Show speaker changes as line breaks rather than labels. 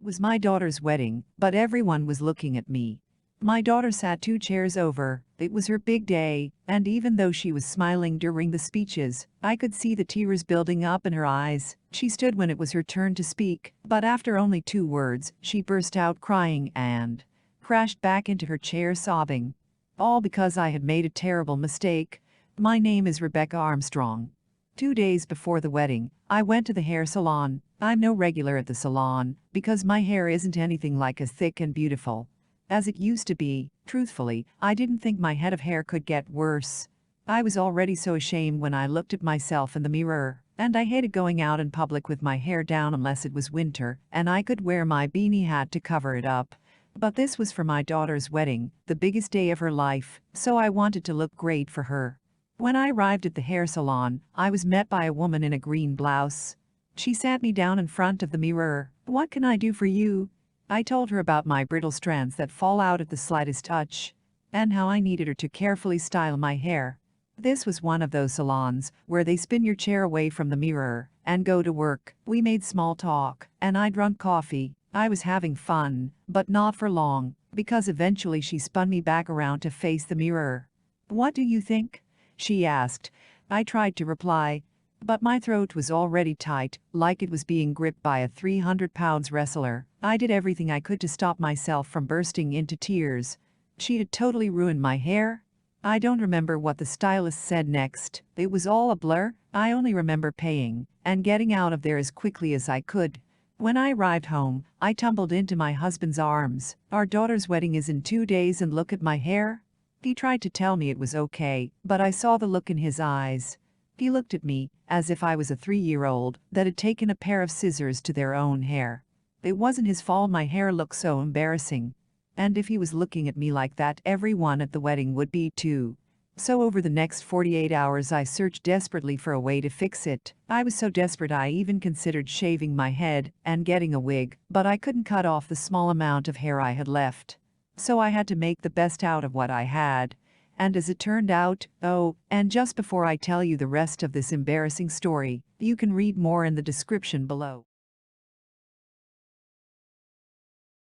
Was my daughter's wedding, but everyone was looking at me. My daughter sat 2 chairs over. It was her big day, and even though she was smiling during the speeches, I could see the tears building up in her eyes. She stood when it was her turn to speak, but after only 2 words, she burst out crying and crashed back into her chair sobbing. All because I had made a terrible mistake. My name is Rebecca Armstrong. 2 days before the wedding, I went to the hair salon. I'm no regular at the salon, because my hair isn't anything like as thick and beautiful as it used to be. Truthfully, I didn't think my head of hair could get worse. I was already so ashamed when I looked at myself in the mirror, and I hated going out in public with my hair down unless it was winter, and I could wear my beanie hat to cover it up. But this was for my daughter's wedding, the biggest day of her life, so I wanted to look great for her. When I arrived at the hair salon, I was met by a woman in a green blouse. She sat me down in front of the mirror. "What can I do for you?" I told her about my brittle strands that fall out at the slightest touch, and how I needed her to carefully style my hair. This was one of those salons where they spin your chair away from the mirror and go to work. We made small talk, and I drank coffee. I was having fun, but not for long, because eventually she spun me back around to face the mirror. "What do you think?" she asked. I tried to reply, but my throat was already tight, like it was being gripped by a 300-pound wrestler. I did everything I could to stop myself from bursting into tears. She had totally ruined my hair. I don't remember what the stylist said next. It was all a blur. I only remember paying and getting out of there as quickly as I could. When I arrived home, I tumbled into my husband's arms. "Our daughter's wedding is in 2 days and look at my hair." He tried to tell me it was okay, but I saw the look in his eyes. He looked at me as if I was a 3-year-old that had taken a pair of scissors to their own hair. It wasn't his fault my hair looked so embarrassing. And if he was looking at me like that, everyone at the wedding would be too. So over the next 48 hours I searched desperately for a way to fix it. I was so desperate I even considered shaving my head and getting a wig, but I couldn't cut off the small amount of hair I had left. So I had to make the best out of what I had. And as it turned out, and just before I tell you the rest of this embarrassing story, you can read more in the description below.